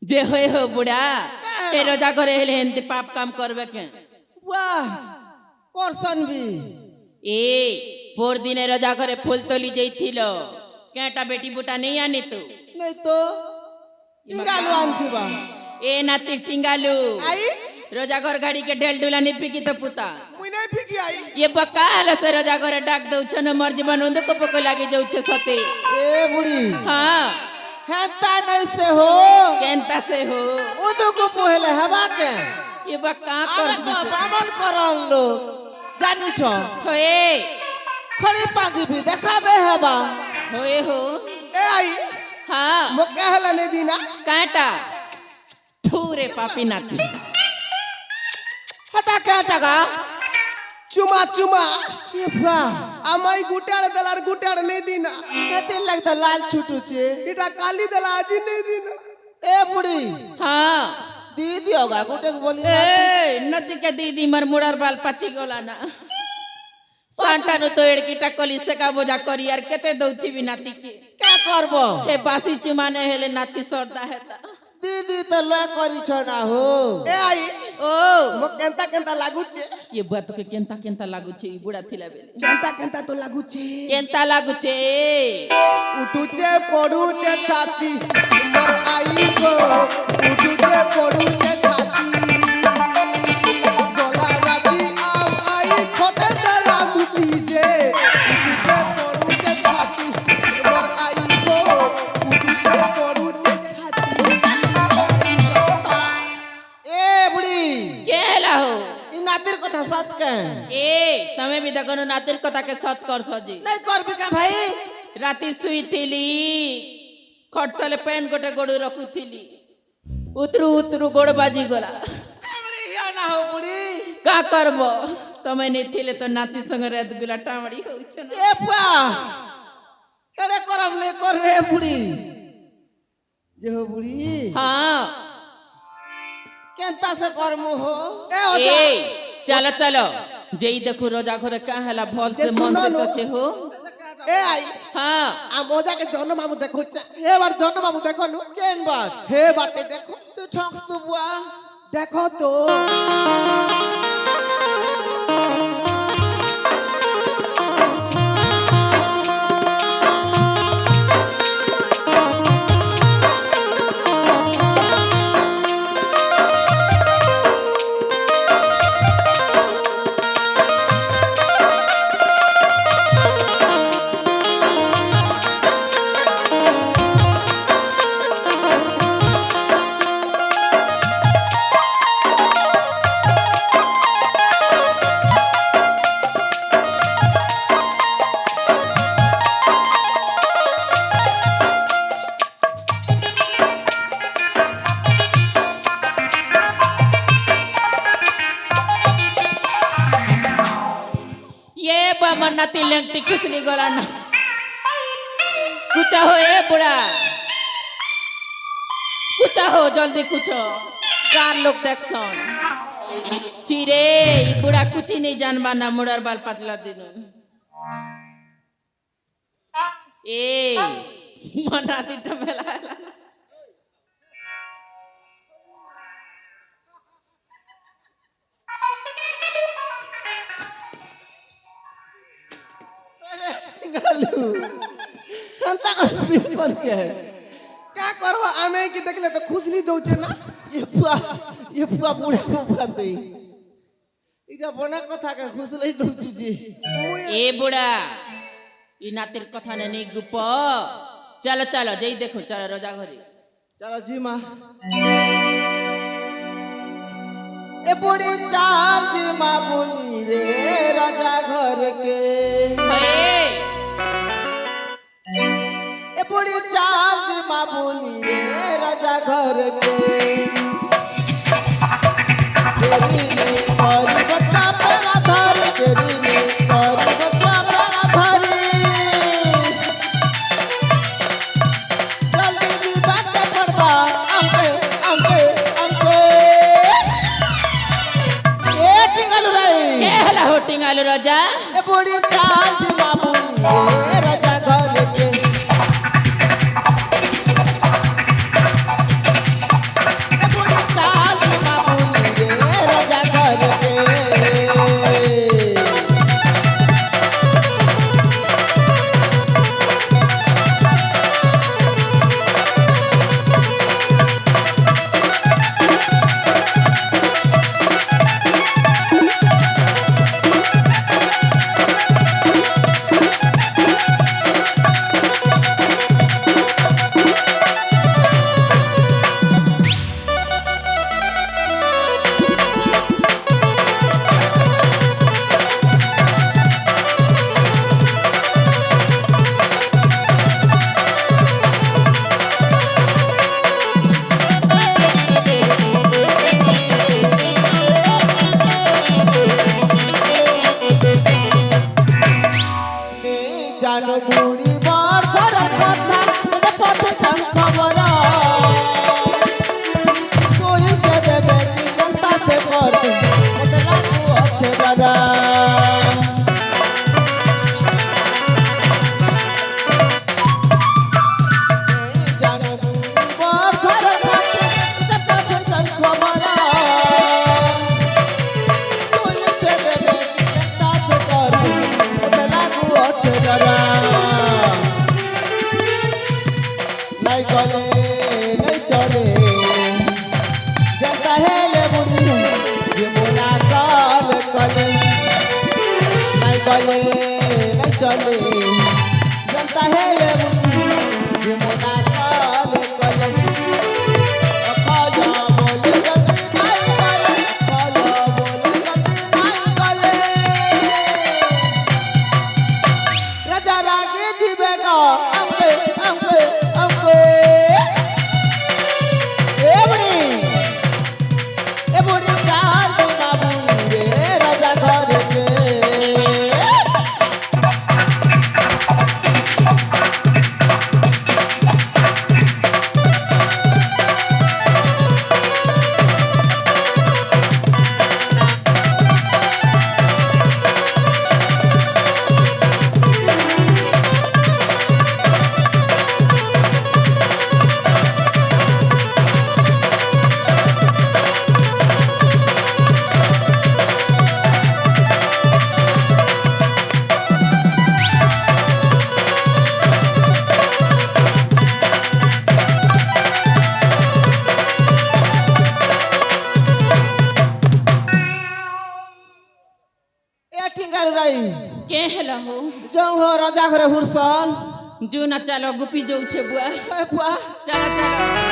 जे होए हो बुढ़ा ए रोजा करे हेले एंते पाप काम करबे के वाह करसन भी ए पोर दिन रोजा करे फूल तोली जइथिलो केटा बेटी बुटा नहीं आनी तू नहीं तो टिंगालू आनथिबा ए नाती टिंगालू आई रोजा घर गाड़ी के ढेल डुला नहीं पिकी तो पुता मुई नहीं फिकी आई ये बकाल से रोजा करे डाक दउ छन मर जीवन उंद को पको लागी जाउ छे सते ए बुढ़ी हां हेता नहीं से हो केंता से हो उदो को पहले हवा के ये बका कर अरे तो बामन करन लो जानी छो होए खड़ी पाजी भी देखाबे हवा होए हो ए आई हां मोके हला नहीं दीना काटा थूरे पापी नाती हटा के हटा गा चुमा चुमा ये फा আমাই গুটাড় দলার গুটাড় নেই দিনা केते लगता लाल छुटू छे এটা কালি দলা আজি নেই দিনা ए बुढ़ी हां दीदी होगा गुटे को बोली ए नती के दीदी मर मुड़र बाल पाची गोला ना सांटा नु तो एड़की टकली से का बोझा करी यार केते दउथी भी नाती के क्या करबो ए बासी चुमाने हेले नाती सरदा हेता दीदी तो लय करी छ ना हो এ আই ओ মো কেনতা কেনতা লাগুছে ये बात के केंता केंता लागु छे ई बुढ़ा थिला बेले কেনতা কেনতা তো লাগুছে केंता लागु छे উঠুছে পড়ুছে ছাতি মোর আই গো উঠুছে পড়ুছে ছাতি গলা রাতি আম আই ছোটে দলা মুটি যে উঠুছে পড়ুছে ছাতি মোর আই গো উঠুছে পড়ুছে ছাতি ए बुढ़ी केला हो इ नातिर कथा सत के ए तमे भी देखनो नातिर कथा के सत कर सजी नहीं करबी का भाई राती सुई थिली खटतले पेन गोटे गोड़ रखुथिली उतरू उतरू गोड़ बाजी गला हमरे हिया ना हो बुढ़ी का करबो तमे नहीं थिले तो नाती संग रेत गुला टामड़ी हो छ ना ए पा केड़े करम ले कर रे बुढ़ी जे हो बुढ़ी हां केनता से करमु हो ए चलो चलो जेई देखो रोजा घरे का हला भल से मन से कछे हो এ আই हां आ मोजा के जन मामू देखो এবার জন মামু দেখো নু केन बात হে বাটে দেখো तू ठक सुबुआ দেখো তো ये बामन नाती लंगटी किसली गला ना कुचा हो ए बुढ़ा कुचा हो जल्दी कुछो चार लोग देखसन चिरे ई बुढ़ा कुछ ही नहीं जानबा ना मुड़र बाल पतला दिन ए मना दी टमेला गलू केनता कर पिसन के क्या करवा आमे की देखले तो खुशली जोचे ना ये पुआ बुढ़ा बुढ़ा तई इजा बना कथा के खुसलई दउ तुजी ए बुढ़ा ई नातिर कथा ने नहीं गुप चलो चलो जई देखो चलो रोजा घरे चलो जी मां ए बुढ़ी चाल जी मां बोली रे राजा घर के ए ए बुढ़ी चाल जी मां बोली रे राजा घर के तेरी ने और बट्टा पेड़ा धर तेरी ने और बट्टा पेड़ा धरी जल्दी दी बात पड़वा अंके अंके अंके ए टिंगलू रे के हला होटिंग आलो रोजा ए बुढ़ी चाल जी मां बोली रे राजा घर के कले जनता है ले मुनी जे मोना काले कले खाजा बोले गति नहीं कले खाजा बोले गति नहीं कले राजा रागे जीवेगा हमके हमके हमके ए बुढ़ी चाल ना बुली रे राजा घर के ए ठिंगार राई के हेला हो जो हो राजा घरे हुरसन जो ना चलो गुपी जो छे बुआ ए बुआ चलो चलो